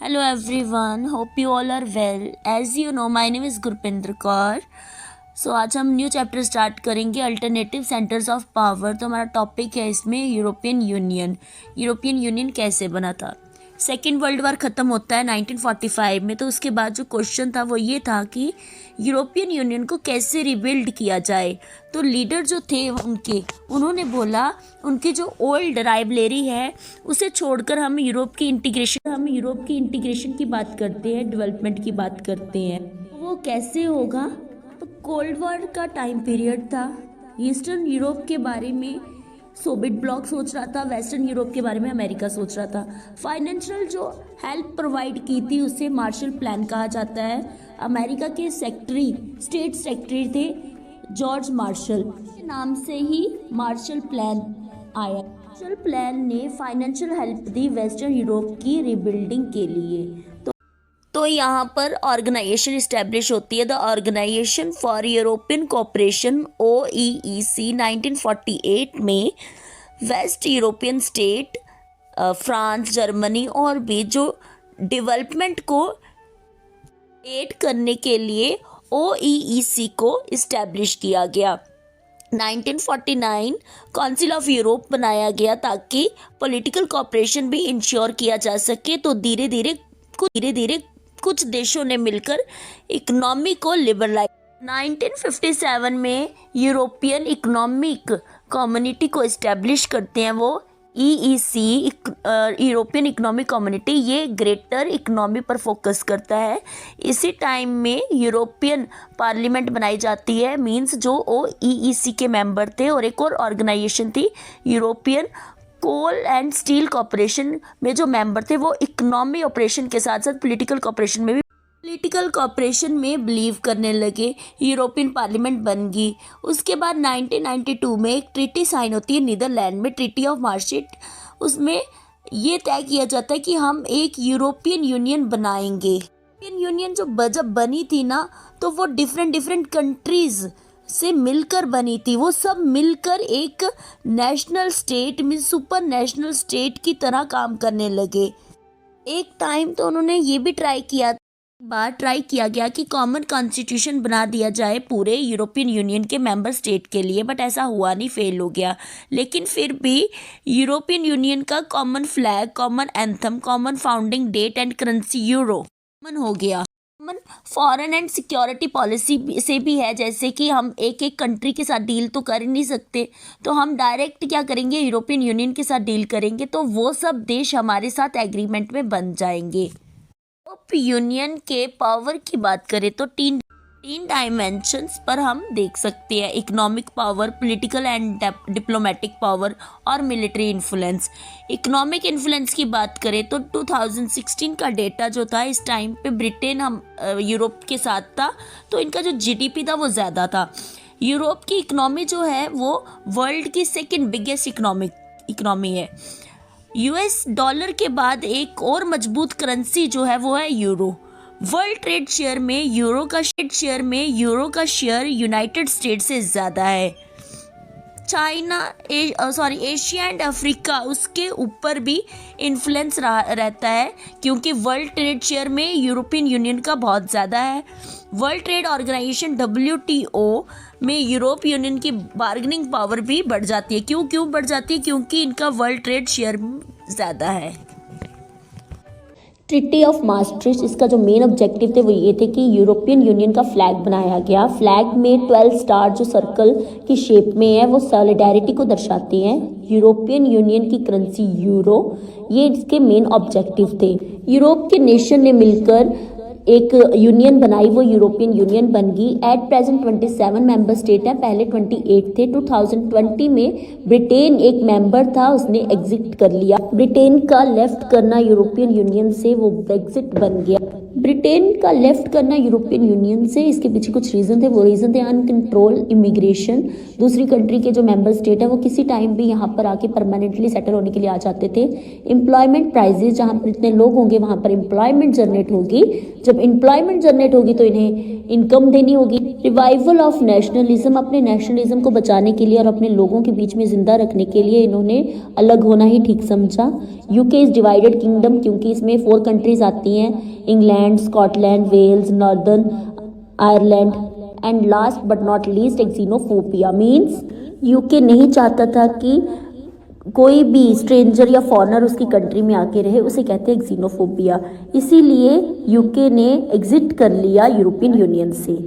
Hello everyone, hope you all are well. As you know, my name is Gurpinder Kaur. सो आज हम new chapter start करेंगे alternative centres of power. तो हमारा topic है इसमें European union कैसे बना था। सेकेंड वर्ल्ड वॉर ख़त्म होता है 1945 में। तो उसके बाद जो क्वेश्चन था वो ये था कि यूरोपियन यूनियन को कैसे रिबिल्ड किया जाए। तो लीडर जो थे उन्होंने बोला उनकी जो ओल्ड राइवलरी है उसे छोड़कर हम यूरोप की इंटीग्रेशन की बात करते हैं, डेवलपमेंट की बात करते हैं। वो कैसे होगा? तो कोल्ड वॉर का टाइम पीरियड था। ईस्टर्न यूरोप के बारे में सोवियत ब्लॉक सोच रहा था, वेस्टर्न यूरोप के बारे में अमेरिका सोच रहा था। फाइनेंशियल जो हेल्प प्रोवाइड की थी उसे मार्शल प्लान कहा जाता है। अमेरिका के स्टेट सेक्रेटरी थे जॉर्ज मार्शल, के नाम से ही मार्शल प्लान आया। मार्शल प्लान ने फाइनेंशियल हेल्प दी वेस्टर्न यूरोप की रिबिल्डिंग के लिए। तो यहाँ पर ऑर्गेनाइजेशन इस्टेब्लिश होती है, the organisation for European cooperation OEEC 1948 में west European state France, Germany और भी जो डेवलपमेंट को एड करने के लिए OEEC को इस्टेब्लिश किया गया। 1949 काउंसिल ऑफ यूरोप बनाया गया ताकि पॉलिटिकल कोऑपरेशन भी इंश्योर किया जा सके। तो धीरे धीरे कुछ देशों ने मिलकर इकोनॉमी को लिबरलाइज। 1957 में यूरोपियन इकोनॉमिक कम्युनिटी को इस्टेब्लिश करते हैं वो EEC, यूरोपियन इकोनॉमिक कम्युनिटी। ये ग्रेटर इकोनॉमी पर फोकस करता है। इसी टाइम में यूरोपियन पार्लियामेंट बनाई जाती है, मींस जो OEEC के मेंबर थे। और एक और ऑर्गेनाइजेशन थी European coal and steel corporation में जो मेंबर थे वो इकोनॉमी ऑपरेशन के साथ साथ पॉलिटिकल कॉपरेशन में बिलीव करने लगे। यूरोपियन पार्लियामेंट बन गई। उसके बाद 1992 में एक ट्रीटी साइन होती है नीदरलैंड में, ट्रीटी ऑफ मार्शेट। उसमें ये तय किया जाता है कि हम एक यूरोपियन यूनियन बनाएंगे। यूरोपियन यूनियन जब बनी थी ना, तो वो डिफरेंट कंट्रीज से मिलकर बनी थी। वो सब मिलकर एक नेशनल स्टेट में सुपर नेशनल स्टेट की तरह काम करने लगे। एक टाइम तो उन्होंने ये भी ट्राई किया गया कि कॉमन कॉन्स्टिट्यूशन बना दिया जाए पूरे यूरोपियन यूनियन के मेंबर स्टेट के लिए, बट ऐसा हुआ नहीं, फेल हो गया। लेकिन फिर भी यूरोपियन यूनियन का common flag, common anthem, common founding date and currency euro common हो गया। फॉरेन एंड सिक्योरिटी पॉलिसी से भी है, जैसे कि हम एक कंट्री के साथ डील तो कर ही नहीं सकते, तो हम डायरेक्ट क्या करेंगे, यूरोपियन यूनियन के साथ डील करेंगे। तो वो सब देश हमारे साथ एग्रीमेंट में बन जाएंगे। यूरोप यूनियन के पावर की बात करें तो तीन डायमेंशंस पर हम देख सकते हैं: economic power, political and diplomatic power और मिलिट्री इन्फ्लुएंस। इकोनॉमिक इन्फ्लुएंस की बात करें तो 2016 का डेटा जो था, इस टाइम पे ब्रिटेन हम यूरोप के साथ था, तो इनका जो GDP था वो ज़्यादा था। यूरोप की इकोनॉमी जो है वो वर्ल्ड की सेकेंड बिगेस्ट इकोनॉमी है। US डॉलर के बाद एक और मजबूत करेंसी जो है वो है यूरो। वर्ल्ड ट्रेड शेयर में यूरो का शेयर यूनाइटेड स्टेट्स से ज़्यादा है। एशिया एंड अफ्रीका उसके ऊपर भी इन्फ्लुएंस रहता है, क्योंकि वर्ल्ड ट्रेड शेयर में यूरोपियन यूनियन का बहुत ज़्यादा है। वर्ल्ड ट्रेड ऑर्गेनाइजेशन WTO में यूरोप यूनियन की बार्गेनिंग पावर भी बढ़ जाती है। क्यों बढ़ जाती है? क्योंकि इनका वर्ल्ड ट्रेड शेयर ज़्यादा है। ट्रीटी ऑफ मास्ट्रिच, इसका जो मेन ऑब्जेक्टिव थे वो ये थे कि यूरोपियन यूनियन का फ्लैग बनाया गया। फ्लैग में 12 स्टार जो सर्कल की शेप में है वो सॉलिडेरिटी को दर्शाती हैं। यूरोपियन यूनियन की करेंसी यूरो, ये इसके मेन ऑब्जेक्टिव थे। यूरोप के नेशन ने मिलकर एक यूनियन बनाई, वो यूरोपियन यूनियन बन गई। एट प्रेजेंट 27 मेंबर स्टेट हैं, पहले 28 थे। 2020 में ब्रिटेन एक मेंबर था, उसने एग्जिट कर लिया। ब्रिटेन का लेफ्ट करना यूरोपियन यूनियन से वो ब्रेक्सिट बन गया। ब्रिटेन का लेफ्ट करना यूरोपियन यूनियन से, इसके पीछे कुछ रीज़न थे। वो रीज़न थे अनकंट्रोल इमिग्रेशन। दूसरी कंट्री के जो मेंबर स्टेट है वो किसी टाइम भी यहाँ पर आके परमानेंटली सेटल होने के लिए आ जाते थे। एम्प्लॉयमेंट प्राइजेज, जहाँ पर इतने लोग होंगे वहाँ पर एम्प्लॉयमेंट जनरेट होगी। जब जब एम्प्लॉयमेंट जनरेट होगी तो इन्हें इनकम देनी होगी। रिवाइवल ऑफ नेशनलिज्म, अपने नेशनलिज्म को बचाने के लिए और अपने लोगों के बीच में जिंदा रखने के लिए इन्होंने अलग होना ही ठीक समझा। यूके इज डिवाइडेड किंगडम, क्योंकि इसमें 4 कंट्रीज आती हैं, England, Scotland, Wales, northern Ireland and last but not least xenophobia. Means UK नहीं चाहता था कि कोई भी स्ट्रेंजर या फॉरेनर उसकी कंट्री में आके रहे, उसे कहते हैं एक्सिनोफोबिया। इसीलिए यूके ने एग्जिट कर लिया यूरोपियन यूनियन से।